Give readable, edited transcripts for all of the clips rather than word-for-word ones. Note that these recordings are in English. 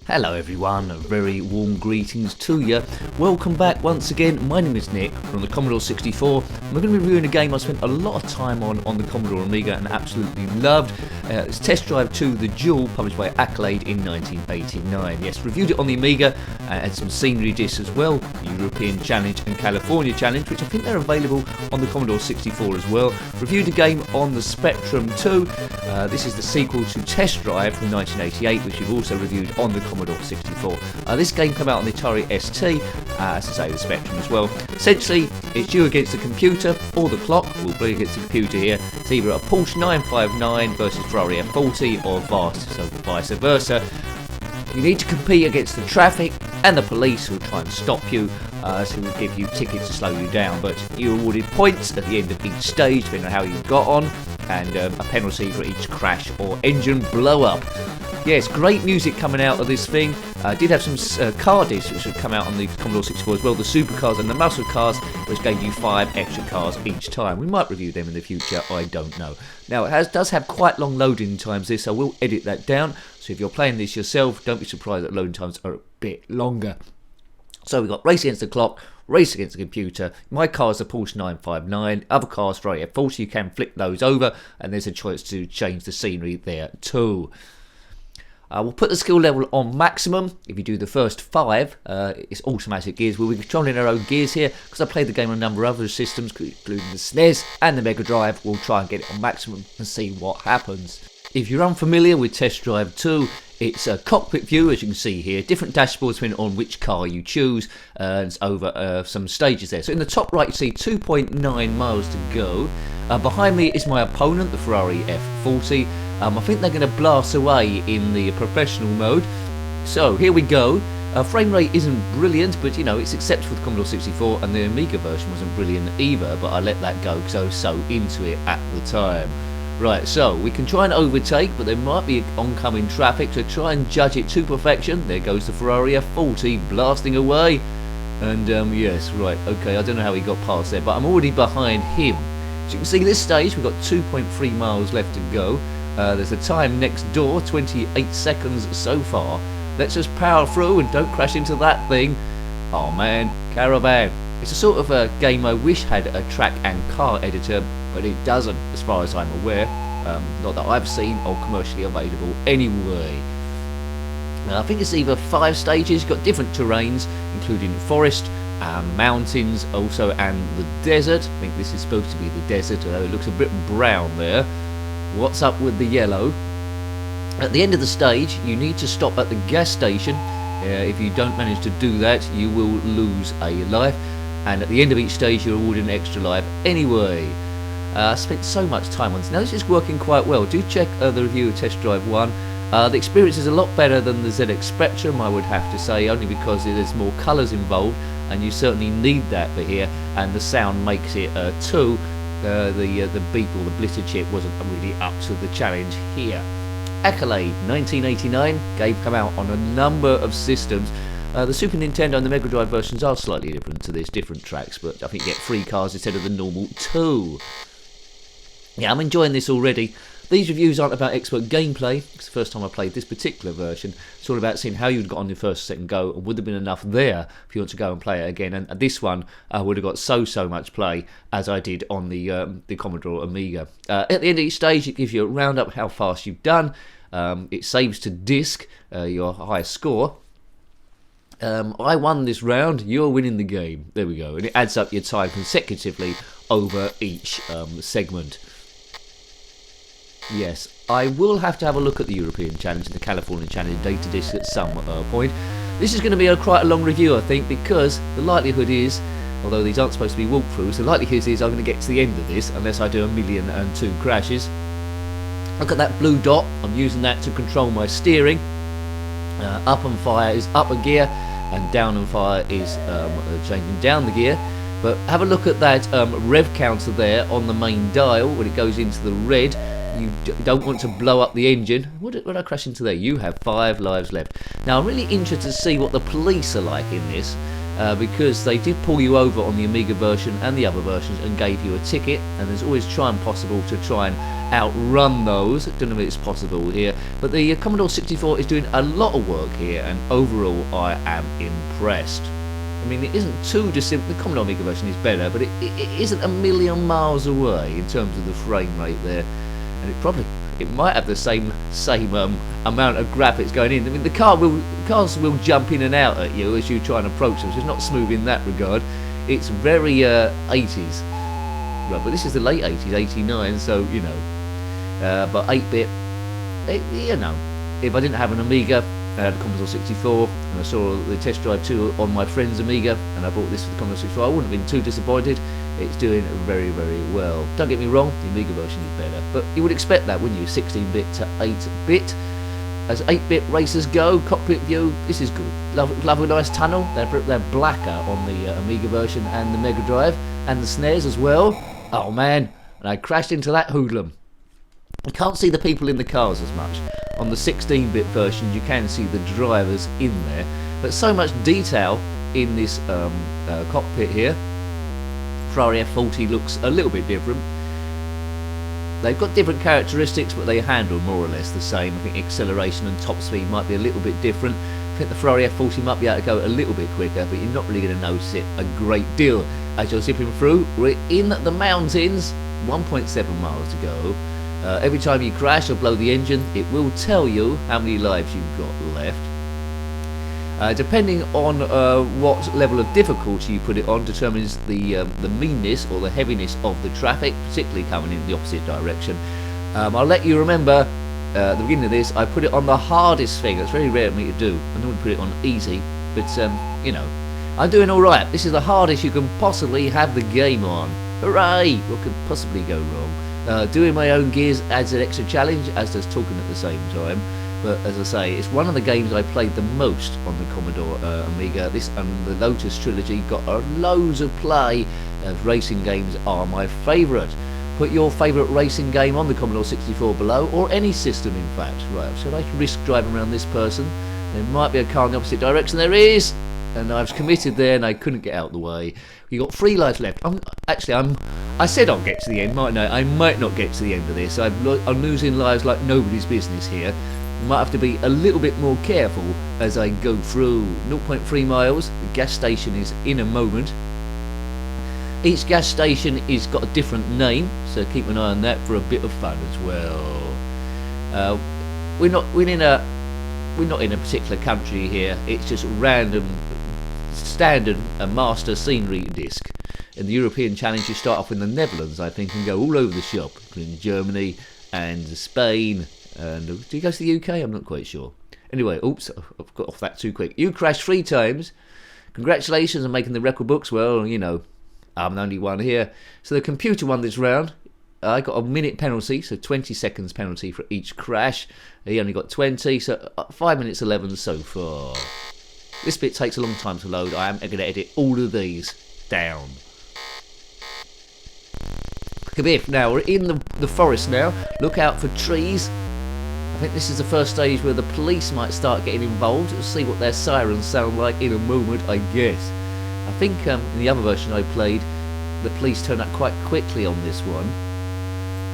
Hello everyone, very warm greetings to you. Welcome back once again. My name is Nick from the Commodore 64. And we're going to be reviewing a game I spent a lot of time on the Commodore Amiga and absolutely loved. It's Test Drive 2 The Duel, published by Accolade in 1989. Yes, reviewed it on the Amiga and some scenery discs as well, European Challenge and California Challenge, which I think they're available on the Commodore 64 as well. Reviewed a game on the Spectrum 2. This is the sequel to Test Drive from 1988, which we've also reviewed on the Commodore 64. This game came out on the Atari ST, as I say, the Spectrum as well. Essentially, it's you against the computer, or the clock. We'll play against the computer here. It's either a Porsche 959 versus Ferrari F40, or vice versa. You need to compete against the traffic and the police, who will try and stop you, who will give you tickets to slow you down. But you're awarded points at the end of each stage, depending on how you got on, and a penalty for each crash or engine blow up. Yes, great music coming out of this thing. Did have some car discs which would come out on the Commodore 64 as well, the supercars and the muscle cars, which gave you 5 extra cars each time. We might review them in the future, I don't know. Now, it does have quite long loading times, this, so we'll edit that down. So if you're playing this yourself, don't be surprised that loading times are a bit longer. So we've got race against the clock, race against the computer. My car is a Porsche 959, other cars Ferrari F40, you can flip those over, and there's a choice to change the scenery there too. We'll put the skill level on maximum. If you do the first 5, it's automatic gears. We'll be controlling our own gears here, because I played the game on a number of other systems, including the SNES and the Mega Drive. We'll try and get it on maximum and see what happens. If you're unfamiliar with Test Drive 2, it's a cockpit view, as you can see here. Different dashboards depending on which car you choose, and it's over some stages there. So in the top right, you see 2.9 miles to go. Behind me is my opponent, the Ferrari F40. I think they're going to blast away in the professional mode. So here we go. Frame rate isn't brilliant, but you know, it's acceptable with Commodore 64, and the Amiga version wasn't brilliant either, but I let that go because I was so into it at the time. Right, so we can try and overtake, but there might be oncoming traffic, so try and judge it to perfection. There goes the Ferrari F40 blasting away. And yes, right, okay, I don't know how he got past there, but I'm already behind him. As you can see, this stage, we've got 2.3 miles left to go. There's a time next door, 28 seconds so far. Let's just power through and don't crash into that thing. Oh man, Caravan. It's a sort of a game I wish had a track and car editor, but it doesn't, as far as I'm aware. Not that I've seen, or commercially available anyway. I think it's either 5 stages, got different terrains, including forest, mountains also, and the desert. I think this is supposed to be the desert, although it looks a bit brown there. What's up with the yellow? At the end of the stage, you need to stop at the gas station. If you don't manage to do that, you will lose a life. And at the end of each stage, you're awarded an extra life anyway. I spent so much time on this. Now this is working quite well. Do check the review of Test Drive 1. The experience is a lot better than the ZX Spectrum, I would have to say, only because there's more colours involved, and you certainly need that for here, and the sound makes it too. The beep or the blitter chip wasn't really up to the challenge here. Accolade 1989, game come out on a number of systems. The Super Nintendo and the Mega Drive versions are slightly different to this, different tracks, but I think you get 3 cars instead of the normal 2. Yeah, I'm enjoying this already. These reviews aren't about expert gameplay. It's the first time I played this particular version. It's all about seeing how you'd got on your first, second go, and would there been enough there if you want to go and play it again. And this one would have got so much play as I did on the Commodore Amiga. At the end of each stage, it gives you a roundup how fast you've done. It saves to disk your highest score. I won this round, you're winning the game. There we go. And it adds up your time consecutively over each segment. Yes, I will have to have a look at the European Challenge and the California Challenge data disc at some point. This is going to be quite a long review, I think, because the likelihood is, although these aren't supposed to be walkthroughs, the likelihood is I'm going to get to the end of this unless I do 1,000,002 crashes. Look at that blue dot. I'm using that to control my steering. Up and fire is up a gear, and down and fire is changing down the gear. But have a look at that rev counter there on the main dial when it goes into the red. You don't want to blow up the engine. What did I crash into there? You have 5 lives left. Now I'm really interested to see what the police are like in this. because they did pull you over on the Amiga version and the other versions and gave you a ticket, and there's always trying possible to try and outrun those. I don't know if it's possible here, but the Commodore 64 is doing a lot of work here, and overall I am impressed. I mean, it isn't too dissimilar. The Commodore Amiga version is better, but it isn't a million miles away in terms of the frame rate there, and it might have the same amount of graphics going in. I mean, the cars will jump in and out at you as you try and approach them, so it's not smooth in that regard. It's very 80s, right? But this is the late 80s, 89, so you know. But 8-bit, you know, if I didn't have an Amiga, I had a Commodore 64, and I saw the test drive 2 on my friend's Amiga, and I bought this for the Commodore 64. I wouldn't have been too disappointed. It's doing very, very well. Don't get me wrong, the Amiga version is better, but you would expect that, wouldn't you? 16-bit to 8-bit. As 8-bit racers go, cockpit view, this is good. Lovely nice tunnel. They're blacker on the Amiga version and the Mega Drive, and the snares as well. Oh man, and I crashed into that hoodlum. You can't see the people in the cars as much. On the 16-bit version, you can see the drivers in there, but so much detail in this cockpit here. Ferrari F40 looks a little bit different. They've got different characteristics, but they handle more or less the same. I think acceleration and top speed might be a little bit different. I think the Ferrari F40 might be able to go a little bit quicker, but you're not really going to notice it a great deal. As you're zipping through, we're in the mountains, 1.7 miles to go. Every time you crash or blow the engine, it will tell you how many lives you've got left. Depending on what level of difficulty you put it on determines the meanness or the heaviness of the traffic, particularly coming in the opposite direction. I'll let you remember at the beginning of this, I put it on the hardest thing. That's very rare of me to do. I normally put it on easy, but you know, I'm doing alright. This is the hardest you can possibly have the game on. Hooray! What could possibly go wrong? Doing my own gears adds an extra challenge, as does talking at the same time. But as I say, it's one of the games I played the most on the Commodore Amiga. This and the Lotus trilogy got loads of play, as racing games are my favourite. Put your favourite racing game on the Commodore 64 below, or any system in fact. Right, should I risk driving around this person? There might be a car in the opposite direction. There is! And I was committed there and I couldn't get out of the way. You got 3 lives left. I said I'll get to the end, mightn't I? I might not get to the end of this. I'm losing lives like nobody's business here. Might have to be a little bit more careful as I go through. 0.3 miles. The gas station is in a moment. Each gas station is got a different name, so keep an eye on that for a bit of fun as well. We're not in a particular country here. It's just random, standard master scenery disc. In the European Challenge, you start off in the Netherlands, I think, and go all over the shop, including Germany and Spain. And do you go to the UK? I'm not quite sure. Anyway, oops, I've got off that too quick. You crashed 3 times. Congratulations on making the record books. Well, you know, I'm the only one here. So the computer won this round. I got a minute penalty, so 20 seconds penalty for each crash. He only got 20, so 5 minutes 11 so far. This bit takes a long time to load. I am going to edit all of these down. Kabiff. Now, we're in the forest now. Look out for trees. I think this is the first stage where the police might start getting involved. We'll see what their sirens sound like in a moment, I guess. I think in the other version I played, the police turn up quite quickly on this one.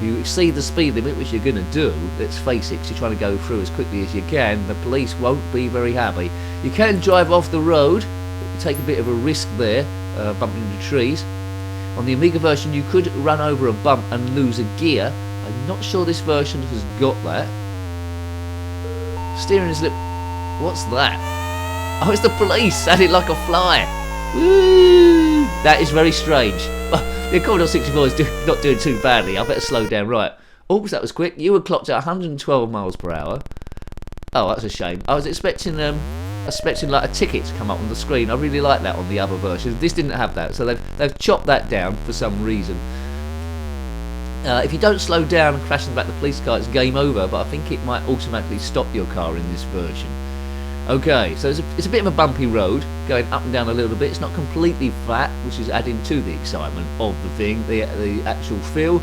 You exceed the speed limit, which you're going to do, let's face it, 'cause you're trying to go through as quickly as you can. The police won't be very happy. You can drive off the road, but you take a bit of a risk there, bumping into trees. On the Amiga version, you could run over a bump and lose a gear. I'm not sure this version has got that. Steering is what's that? Oh, it's the police at it like a fly. Woo! That is very strange. The Commodore 64 is not doing too badly. I better slow down. Right. Oops, that was quick. You were clocked at 112 miles per hour. Oh, that's a shame. I was expecting like a ticket to come up on the screen. I really like that on the other version. This didn't have that, so they've chopped that down for some reason. If you don't slow down and crash in the back of the police car, it's game over, but I think it might automatically stop your car in this version. Okay, so it's a bit of a bumpy road, going up and down a little bit. It's not completely flat, which is adding to the excitement of the thing, the actual feel.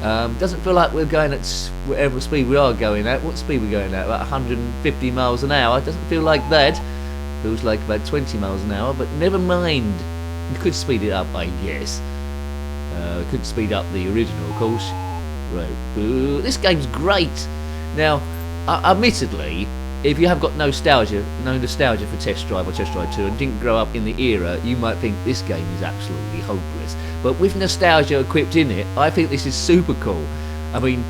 Doesn't feel like we're going at whatever speed we are going at. What speed are we going at? About 150 miles an hour. It doesn't feel like that. Feels like about 20 miles an hour, but never mind. You could speed it up, I guess. Could speed up the original, of course. Right. This game's great. Now, admittedly, if you have got no nostalgia for Test Drive or Test Drive 2 and didn't grow up in the era, you might think this game is absolutely hopeless. But with nostalgia equipped in it, I think this is super cool. I mean,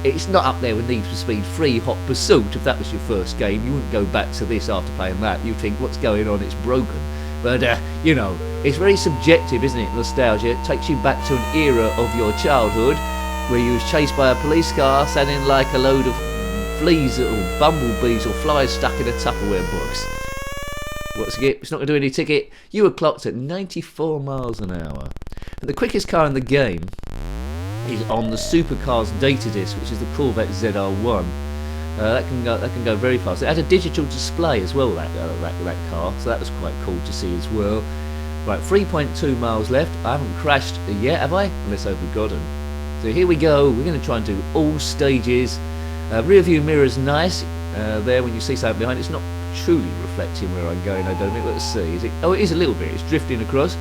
it's not up there with Need for Speed 3 Hot Pursuit. If that was your first game, you wouldn't go back to this after playing that. You'd think, what's going on? It's broken. But, you know, it's very subjective, isn't it, nostalgia? It takes you back to an era of your childhood where you was chased by a police car sounding like a load of fleas or bumblebees or flies stuck in a Tupperware box. What's it? It's not going to do any ticket. You were clocked at 94 miles an hour. But the quickest car in the game is on the Supercars data disc, which is the Corvette ZR1. That can go very fast. It had a digital display as well, that car, so that was quite cool to see as well. Right, 3.2 miles left. I haven't crashed yet, have I? Unless I've forgotten. So here we go. We're going to try and do all stages. Rear view mirror's nice. There, when you see something behind, it's not truly reflecting where I'm going. I don't think. Let's see. Is it? Oh, it is a little bit. It's drifting across.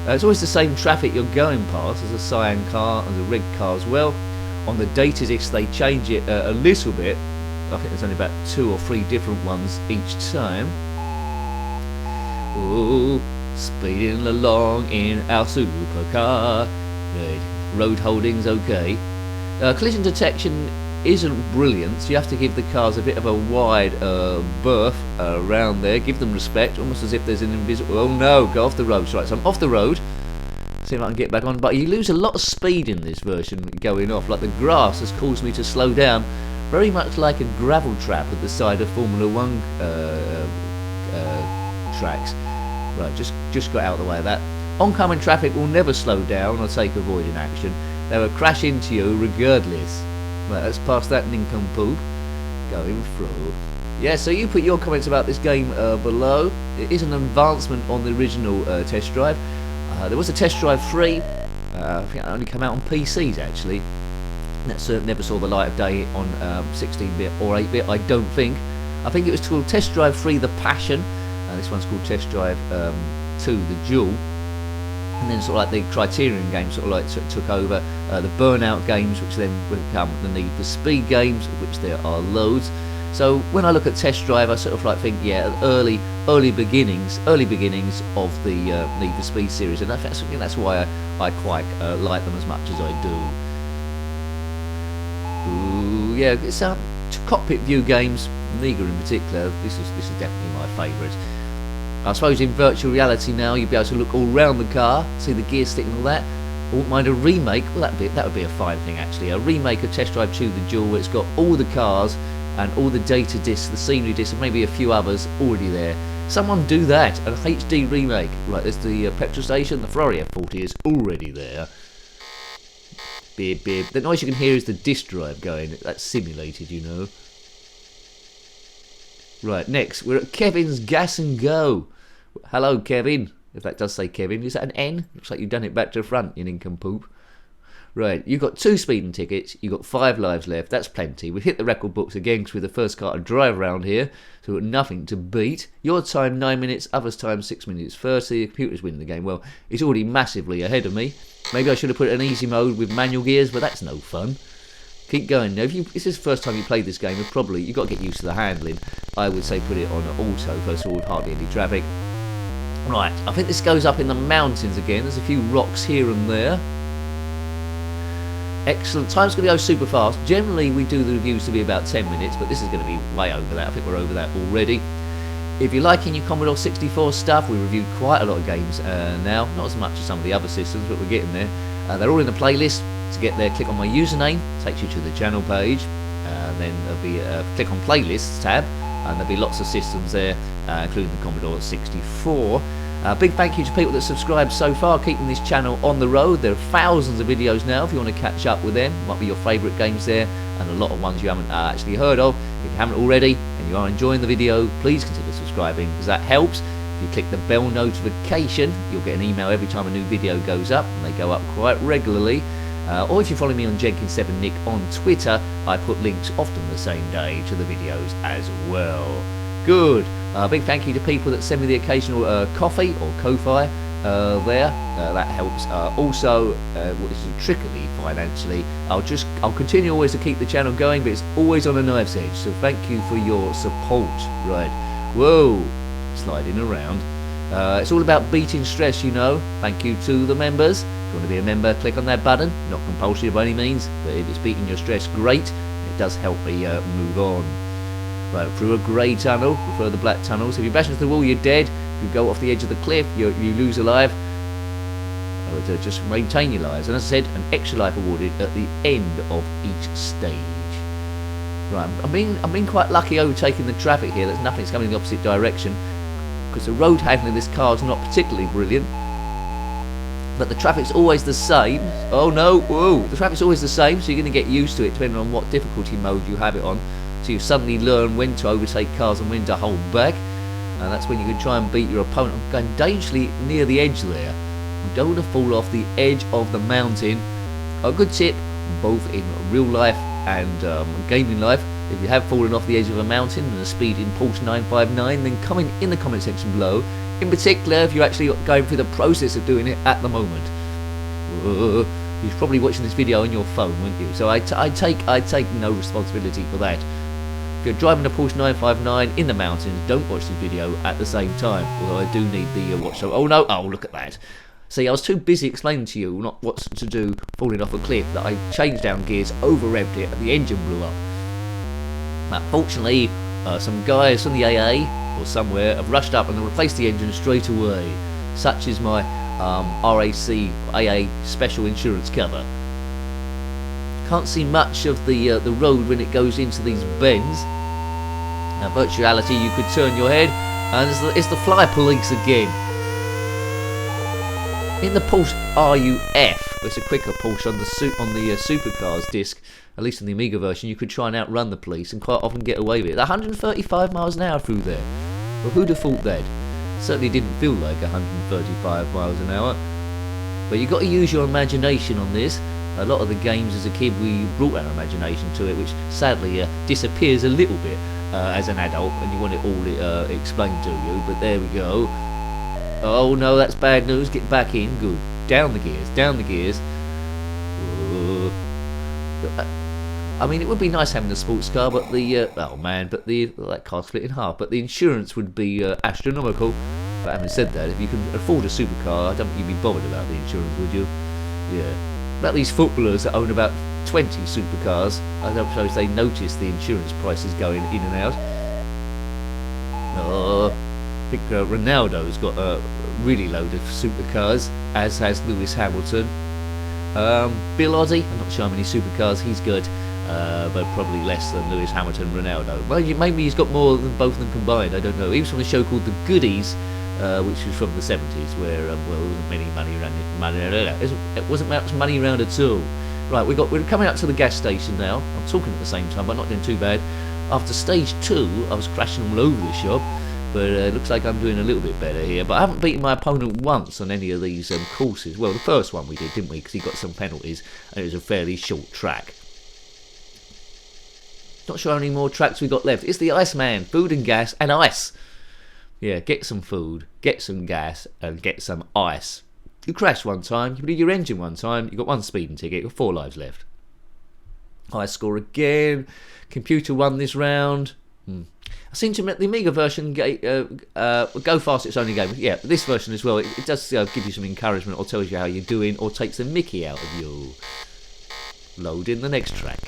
It's always the same traffic you're going past. There's a cyan car and a red car as well. On the data disc, they change it a little bit. I think there's only about 2 or 3 different ones each time. Ooh, speeding along in our supercar. Right. Road holding's okay. Collision detection isn't brilliant, so you have to give the cars a bit of a wide berth around there. Give them respect, almost as if there's an invisible... Oh no, go off the road. Right, so I'm off the road. See if I can get back on. But you lose a lot of speed in this version going off. Like the grass has caused me to slow down. Very much like a gravel trap at the side of Formula 1 tracks. Right, just got out of the way of that. Oncoming traffic will never slow down or take avoiding action. They will crash into you regardless. Right, let's pass that nincompoop. Going through. Yeah, so you put your comments about this game below. It is an advancement on the original Test Drive. There was a Test Drive 3. I think it only came out on PCs actually. That never saw the light of day on 16-bit or 8-bit, I don't think. I think it was called Test Drive 3 The Passion. This one's called Test Drive 2 The Duel. And then sort of like the Criterion games sort of like took over. The Burnout games, which then become the Need for Speed games, of which there are loads. So when I look at Test Drive, I sort of like think, yeah, early beginnings of the Need for Speed series, and that's why I quite like them as much as I do. Ooh, yeah, it's cockpit view games, Amiga in particular. This is definitely my favourite. I suppose in virtual reality now you'd be able to look all round the car, see the gear stick and all that. I wouldn't mind a remake. Well, that would be a fine thing actually. A remake of Test Drive 2 The Duel, where it's got all the cars and all the data discs, the scenery discs, and maybe a few others already there. Someone do that, an HD remake. Right, there's the petrol station. The Ferrari F40 is already there. Beep, beep. The noise you can hear is the disk drive going. That's simulated, you know. Right, next we're at Kevin's Gas and Go. Hello, Kevin. If that does say Kevin, is that an N? Looks like you've done it back to the front, you nincompoop. Right, you've got 2 speeding tickets. You've got 5 lives left. That's plenty. We've hit the record books again because we're the first car to drive around here, so we've got nothing to beat. Your time 9 minutes, others time 6 minutes. First, the computer's winning the game. Well, it's already massively ahead of me. Maybe I should have put it in easy mode with manual gears, but that's no fun. Keep going. Now, if this is the first time you played this game, you've got to get used to the handling. I would say put it on auto first of all, hardly any traffic. Right, I think this goes up in the mountains again. There's a few rocks here and there. Excellent. Time's going to go super fast. Generally, we do the reviews to be about 10 minutes, but this is going to be way over that. I think we're over that already. If you're liking your Commodore 64 stuff, we reviewed quite a lot of games now. Not as much as some of the other systems, but we're getting there. They're all in the playlist. To get there, click on my username, takes you to the channel page, and then there'll be click on playlists tab, and there'll be lots of systems there, including the Commodore 64. Big thank you to people that subscribed so far, keeping this channel on the road. There are thousands of videos now if you want to catch up with them. Might be your favourite games there, and a lot of ones you haven't actually heard of. If you haven't already and you are enjoying the video, please consider subscribing, because that helps. If you click the bell notification, you'll get an email every time a new video goes up, and they go up quite regularly. Or if you follow me on Jenkins7Nick on Twitter, I put links often the same day to the videos as well. Good. Big thank you to people that send me the occasional coffee or Ko-Fi there. That helps. Also, what is trickily financially, I'll continue always to keep the channel going, but it's always on a knife's edge. So thank you for your support. Right. Whoa. Sliding around. It's all about beating stress, you know. Thank you to the members. If you want to be a member, click on that button. Not compulsory by any means, but if it's beating your stress, great. It does help me move on. Right, through a grey tunnel, prefer the black tunnels. If you bash into the wall, you're dead. If you go off the edge of the cliff, you lose a life. Just maintain your lives. And as I said, an extra life awarded at the end of each stage. Right, I'm being quite lucky overtaking the traffic here. There's nothing that's coming in the opposite direction, because the road handling of this car is not particularly brilliant. But the traffic's always the same. Oh no, whoa! The traffic's always the same, so you're going to get used to it depending on what difficulty mode you have it on. So you suddenly learn when to overtake cars and when to hold back, and that's when you can try and beat your opponent. I'm going dangerously near the edge there. You don't want to fall off the edge of the mountain. A good tip, both in real life and gaming life, if you have fallen off the edge of a mountain and a speed in Porsche 959, then comment in the comment section below. In particular, if you're actually going through the process of doing it at the moment. You're probably watching this video on your phone, wouldn't you? So I take no responsibility for that. If you're driving a Porsche 959 in the mountains, don't watch this video at the same time. Although I do need the watch. So, oh no! Oh, look at that. See, I was too busy explaining to you not what to do falling off a cliff that I changed down gears, over-revved it, and the engine blew up. Now, fortunately, some guys from the AA or somewhere have rushed up and replaced the engine straight away. Such is my RAC AA special insurance cover. Can't see much of the road when it goes into these bends. Now, virtuality, you could turn your head, and it's the fly police again. In the Porsche RUF, it's a quicker Porsche on the supercars disc, at least in the Amiga version, you could try and outrun the police and quite often get away with it. 135 miles an hour through there. Well, who'd have thought that? Certainly didn't feel like 135 miles an hour. But you've got to use your imagination on this. A lot of the games as a kid, we brought our imagination to it, which sadly disappears a little bit as an adult, and you want it all explained to you. But there we go. Oh no, that's bad news. Get back in. Good. Down the gears. Down the gears. I mean, it would be nice having a sports car, but oh man, but that car's split in half. But the insurance would be astronomical. But having said that, if you can afford a supercar, I don't think you'd be bothered about the insurance, would you? Yeah. About these footballers that own about 20 supercars, I don't suppose they notice the insurance prices going in and out. I think Ronaldo's got a really load of supercars, as has Lewis Hamilton. Bill Oddie, I'm not sure how many supercars he's got, but probably less than Lewis Hamilton and Ronaldo. Maybe he's got more than both of them combined, I don't know. He was from a show called The Goodies, which was from the 70s, where well, there wasn't many money around. It wasn't much money around at all. Right, we're coming up to the gas station now. I'm talking at the same time, but not doing too bad. After stage 2, I was crashing all over the shop. But it looks like I'm doing a little bit better here. But I haven't beaten my opponent once on any of these courses. Well, the first one we did, didn't we? Because he got some penalties, and it was a fairly short track. Not sure how many more tracks we got left. It's the Iceman, food and gas and ice. Yeah, get some food, get some gas, and get some ice. You crashed one time, you blew your engine one time, you got one speeding ticket, you've got 4 lives left. High score again. Computer won this round. I seem to admit the Amiga version, Go Fast, it's only game. Yeah, this version as well, it does give you some encouragement or tells you how you're doing or takes the mickey out of you. Load in the next track.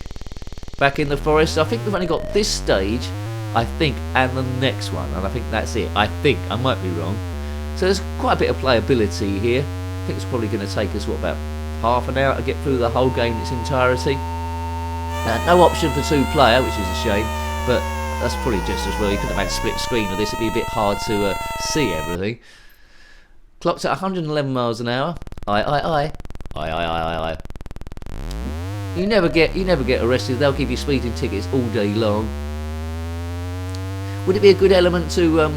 Back in the forest, I think we've only got this stage, I think, and the next one, and I think that's it. I think, I might be wrong. So there's quite a bit of playability here. I think it's probably going to take us, what, about half an hour to get through the whole game in its entirety. No option for 2-player, which is a shame, but that's probably just as well. You could have had split screen of this, it'd be a bit hard to see everything. Clocked at 111 miles an hour. Aye. You never get arrested. They'll give you speeding tickets all day long. Would it be a good element to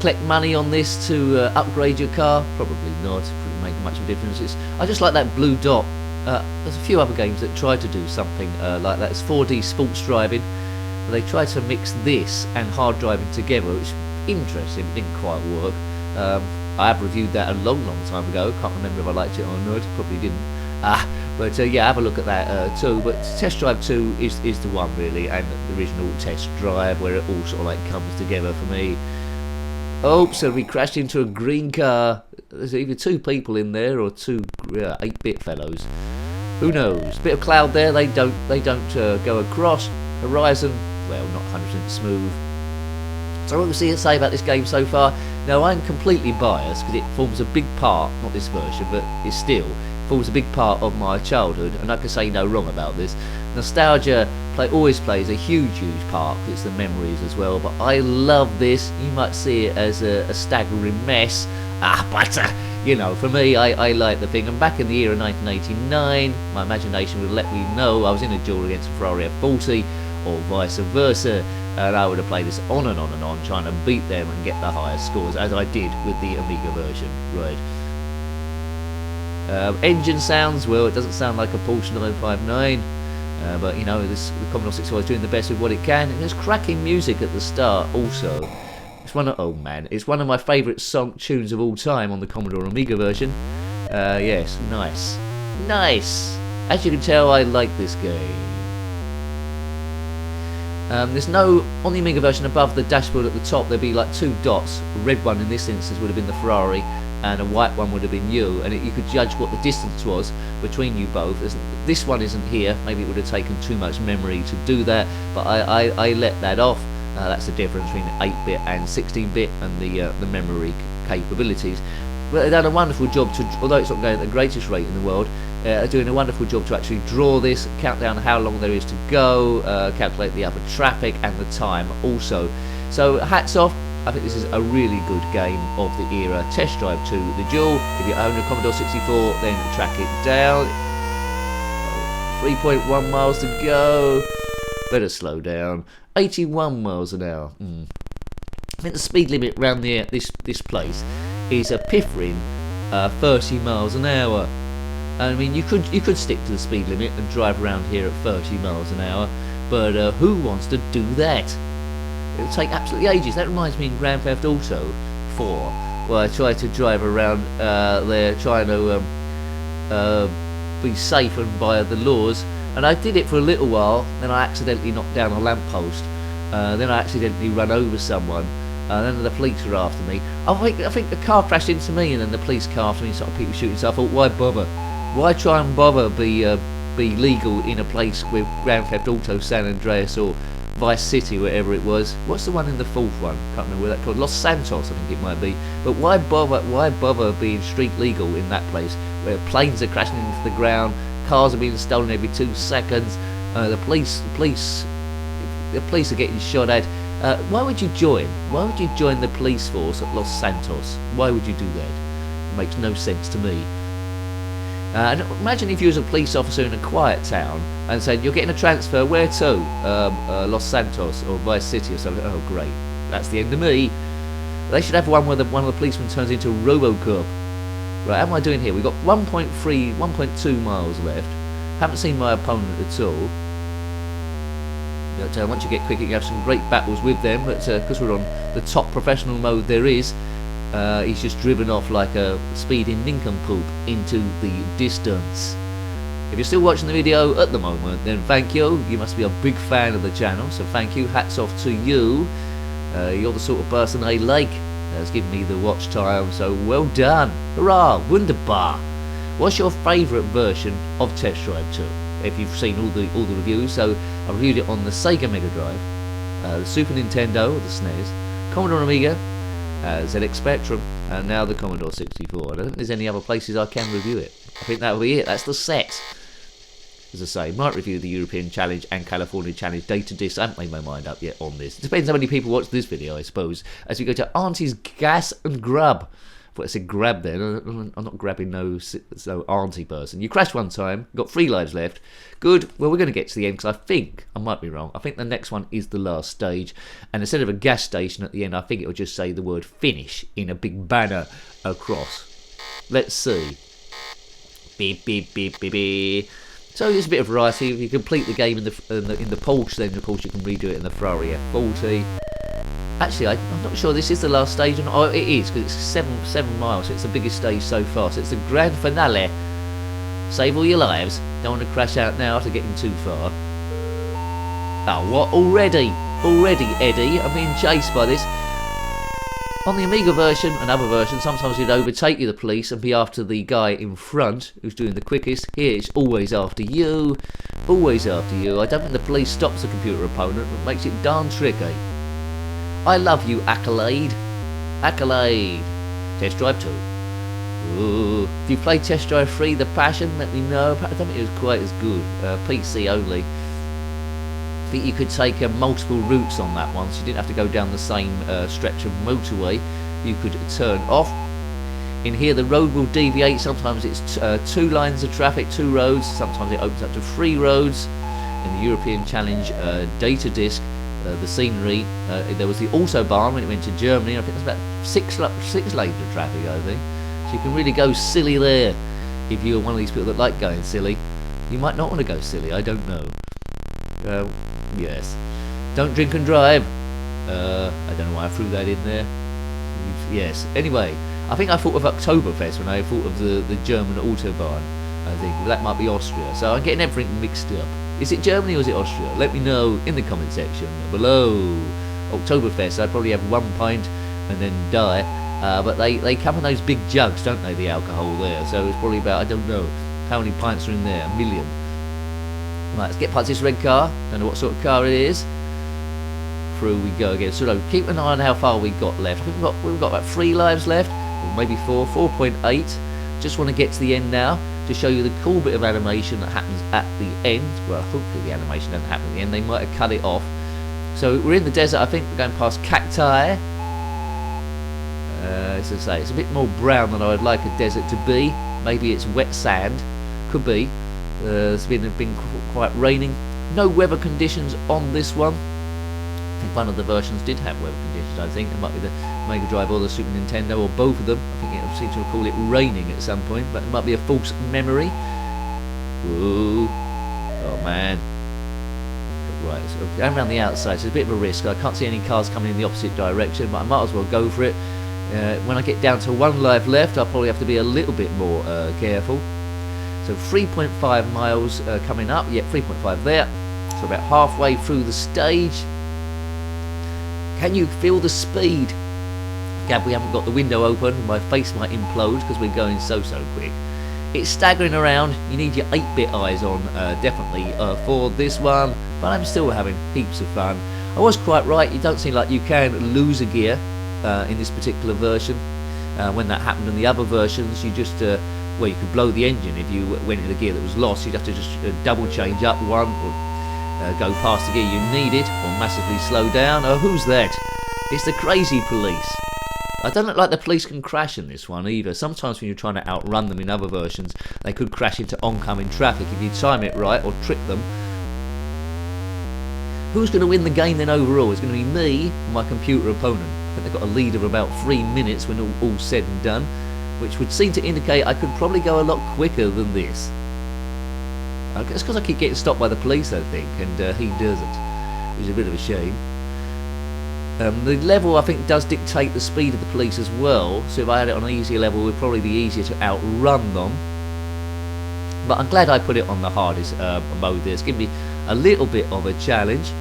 collect money on this to upgrade your car? Probably not. It wouldn't make much of a difference. I just like that blue dot. There's a few other games that try to do something like that. It's 4D sports driving. They try to mix this and hard driving together, which interesting, but didn't quite work. I have reviewed that a long time ago. Can't remember if I liked it or not. Probably didn't. But yeah, have a look at that too. But Test Drive 2 is the one really, and the original Test Drive, where it all sort of like comes together for me. Oh, so we crashed into a green car. There's either two people in there or two 8-bit fellows. Who knows? Bit of cloud there. They don't go across. Horizon, well, not 100% smooth. So what we see it say about this game so far. Now I'm completely biased because it forms a big part, not this version, but it still forms a big part of my childhood, and I can say no wrong about this. Nostalgia always plays a huge part. It's the memories as well, but I love this. You might see it as a staggering mess, but you know, for me, I like the thing. And back in the year of 1989, my imagination would let me know I was in a duel against a Ferrari F40 or vice versa, and I would have played this on and on and on, trying to beat them and get the highest scores, as I did with the Amiga version. Right. Engine sounds, well, it doesn't sound like a Porsche 959, but you know, the Commodore 64 is doing the best with what it can, and there's cracking music at the start also. It's one of, oh man, it's one of my favourite tunes of all time on the Commodore Amiga version. Yes, nice. Nice! As you can tell, I like this game. There's no, on the Amiga version above the dashboard at the top, there'd be like two dots. A red one in this instance would have been the Ferrari, and a white one would have been you, and you could judge what the distance was between you both. This one isn't here, maybe it would have taken too much memory to do that, but I let that off. That's the difference between 8-bit and 16-bit and the memory capabilities. But they've done a wonderful job to, although it's not going at the greatest rate in the world, they're doing a wonderful job to actually draw this, count down how long there is to go, calculate the other traffic and the time also. So hats off. I think this is a really good game of the era. Test Drive 2, the Duel. If you own a Commodore 64, then track it down. 3.1 miles to go. Better slow down. 81 miles an hour. I think the speed limit around this place is a piffling 30 miles an hour. I mean, you could stick to the speed limit and drive around here at 30 miles an hour, but who wants to do that? It'll take absolutely ages. That reminds me in Grand Theft Auto 4, where I tried to drive around there trying to be safe and by the laws, and I did it for a little while, then I accidentally knocked down a lamppost, then I accidentally run over someone, and then the police were after me. I think the car crashed into me, and then the police car after me, and started people shooting, so I thought, why bother? Why try and bother be legal in a place with Grand Theft Auto San Andreas or Vice City, whatever it was? What's the one in the fourth one? Can't remember where that called. Los Santos, I think it might be. But why bother being street legal in that place where planes are crashing into the ground, cars are being stolen every 2 seconds, the police are getting shot at. Why would you join? Why would you join the police force at Los Santos? Why would you do that? It makes no sense to me. And imagine if you was a police officer in a quiet town and said, you're getting a transfer, where to? Los Santos or Vice City or something. Oh great, that's the end of me. They should have one where one of the policemen turns into Robocop. Right, how am I doing here? We've got 1.2 miles left. Haven't seen my opponent at all. But once you get quick, you can have some great battles with them, but because we're on the top professional mode there is, he's just driven off like a speeding nincompoop into the distance. If you're still watching the video at the moment, then thank you. You must be a big fan of the channel, so thank you. Hats off to you. You're the sort of person I like. That's given me the watch time, so well done. Hurrah, wunderbar. What's your favourite version of Test Drive 2? If you've seen all the reviews, so I reviewed it on the Sega Mega Drive, the Super Nintendo, the SNES, Commodore Amiga, ZX Spectrum, and now the Commodore 64. I don't think there's any other places I can review it. I think that'll be it. That's the set. As I say, might review the European Challenge and California Challenge data discs. I haven't made my mind up yet on this. It depends how many people watch this video, I suppose. As we go to Auntie's Gas and Grub. I thought I said grab then. I'm not grabbing no auntie person. You crashed one time, got 3 lives left. Good. Well, we're going to get to the end because I think, I might be wrong, I think the next one is the last stage. And instead of a gas station at the end, I think it will just say the word finish in a big banner across. Let's see. Beep, beep, beep, beep, beep. So there's a bit of variety. If you complete the game in the Porsche, then of course you can redo it in the Ferrari F40. Actually, I'm not sure this is the last stage or not. Oh, it is, because it's 7 miles, so it's the biggest stage so far. So it's the grand finale. Save all your lives. Don't want to crash out now after getting too far. Oh, what? Already? Already, Eddie? I'm being chased by this. On the Amiga version and other versions, sometimes you'd overtake you, the police, and be after the guy in front who's doing the quickest. Here, it's always after you. Always after you. I don't think the police stops the computer opponent, but makes it darn tricky. I love you, Accolade. Accolade. Test Drive 2. Ooh. If you played Test Drive 3, The Passion, let me know. I don't think it was quite as good. PC only. I think you could take multiple routes on that one, so you didn't have to go down the same stretch of motorway. You could turn off. In here, the road will deviate. Sometimes it's 2 lines of traffic, 2 roads. Sometimes it opens up to 3 roads. In the European Challenge data disc, the scenery, there was the Autobahn when it went to Germany. I think there's about 6 lanes of traffic, I think. So you can really go silly there. If you're one of these people that like going silly, you might not want to go silly. I don't know. Yes. Don't drink and drive. I don't know why I threw that in there. Yes. Anyway, I think I thought of Oktoberfest when I thought of the German Autobahn. I think that might be Austria. So I'm getting everything mixed up. Is it Germany or is it Austria? Let me know in the comment section below. Oktoberfest, I'd probably have 1 pint and then die. But they come in those big jugs, don't they, the alcohol there. So it's probably about, I don't know, how many pints are in there? 1 million. Right, let's get past this red car. Don't know what sort of car it is. Through we go again. So keep an eye on how far we've got left. I think we've got about 3 lives left, or maybe 4, 4.8. Just want to get to the end now to show you the cool bit of animation that happens at the end. Well, hopefully the animation doesn't happen at the end. They might have cut it off. So we're in the desert. I think we're going past cacti. As I say, it's a bit more brown than I would like a desert to be. Maybe it's wet sand. Could be. It's been quite raining. No weather conditions on this one. I think one of the versions did have weather conditions. I think it might be the Mega Drive or the Super Nintendo or both of them. I think it seemed to recall it raining at some point, but it might be a false memory. Ooh. Oh man. Right, so going around the outside, so it's a bit of a risk. I can't see any cars coming in the opposite direction, but I might as well go for it. When I get down to 1 life left, I'll probably have to be a little bit more careful. So 3.5 miles coming up. Yeah, 3.5 there. So about halfway through the stage. Can you feel the speed? Gab, we haven't got the window open. My face might implode because we're going so quick. It's staggering around. You need your 8-bit eyes on, definitely, for this one. But I'm still having heaps of fun. I was quite right. You don't seem like you can lose a gear in this particular version. When that happened in the other versions, you just... well, you could blow the engine if you went in a gear that was lost. You'd have to just double change up one, or go past the gear you needed, or massively slow down. Oh, who's that? It's the crazy police. I don't look like the police can crash in this one either. Sometimes when you're trying to outrun them in other versions, they could crash into oncoming traffic if you time it right or trick them. Who's going to win the game then overall? It's going to be me and my computer opponent. I think they've got a lead of about 3 minutes when all said and done, which would seem to indicate I could probably go a lot quicker than this. It's because I keep getting stopped by the police, I think, and he doesn't, which is a bit of a shame. The level, I think, does dictate the speed of the police as well, so if I had it on an easier level, it would probably be easier to outrun them. But I'm glad I put it on the hardest mode there. It's given me a little bit of a challenge.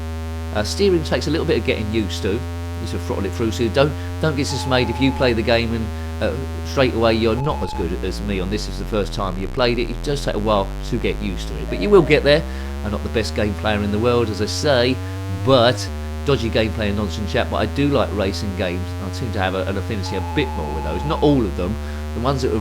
Steering takes a little bit of getting used to. You sort of throttle it through, so don't get dismayed if you play the game and straight away you're not as good as me on this. Is the first time you played it. It does take a while to get used to it, but you will get there. I'm not the best game player in the world, as I say, but dodgy gameplay and nonsense chat, but I do like racing games. I seem to have an affinity a bit more with those. Not all of them. The ones that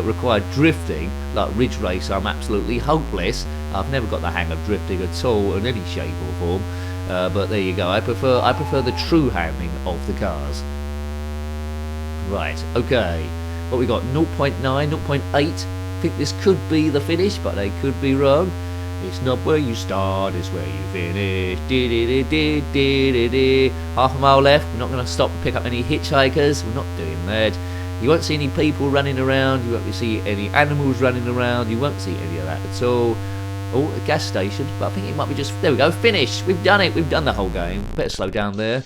require drifting, like Ridge Racer, I'm absolutely hopeless. I've never got the hang of drifting at all in any shape or form. But there you go. I prefer the true handling of the cars. Right. Okay. What we got? 0.9, 0.8. I think this could be the finish, but I could be wrong. It's not where you start, it's where you finish. Half a mile left. We're not going to stop and pick up any hitchhikers. We're not doing that. You won't see any people running around. You won't see any animals running around. You won't see any of that at all. Oh, a gas station. But I think it might be just... There we go. Finish. We've done it. We've done the whole game. Better slow down there.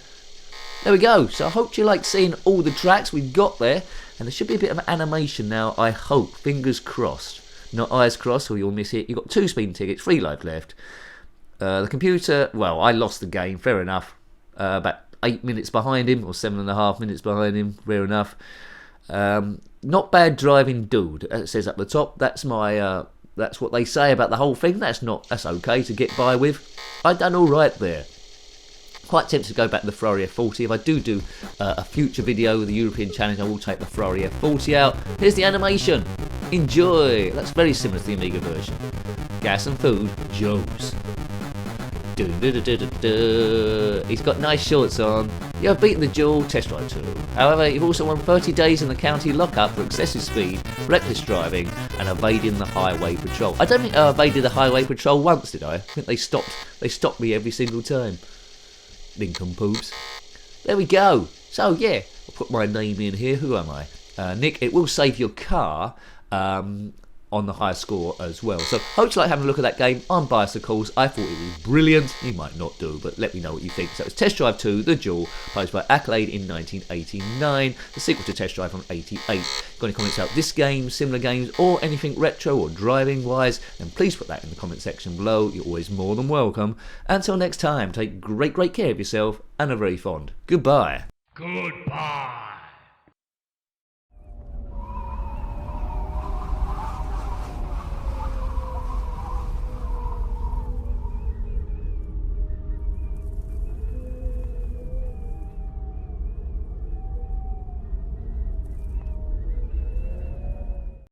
There we go. So I hope you like seeing all the tracks we've got there. And there should be a bit of animation now, I hope. Fingers crossed. Not eyes crossed or you'll miss it. You've got 2 speeding tickets, 3 life left. The computer, well, I lost the game, fair enough. About 8 minutes behind him, or 7.5 minutes behind him, fair enough. Not bad driving dude, it says up the top. That's my, that's what they say about the whole thing. That's okay to get by with. I done all right there. Quite tempted to go back to the Ferrari F40. If I do a future video with the European Challenge, I will take the Ferrari F40 out. Here's the animation. Enjoy. That's very similar to the Amiga version. Gas and food, Joe's. He's got nice shorts on. You have beaten the Duel Test Drive 2. However, you've also won 30 days in the county lockup for excessive speed, reckless driving, and evading the highway patrol. I don't think I evaded the highway patrol once, did I? I think they stopped me every single time. Lincoln poops. There we go. So yeah, I'll put my name in here. Who am I? Nick. It will save your car on the higher score as well. So hope you like having a look at that game. I'm biased of course. I thought it was brilliant. You might not do, but let me know what you think. So it's Test Drive 2, The Duel, published by Accolade in 1989, the sequel to Test Drive from 88. Got any comments about this game, similar games, or anything retro or driving wise, then please put that in the comment section below. You're always more than welcome. Until next time, take great care of yourself and are very fond. Goodbye. Goodbye.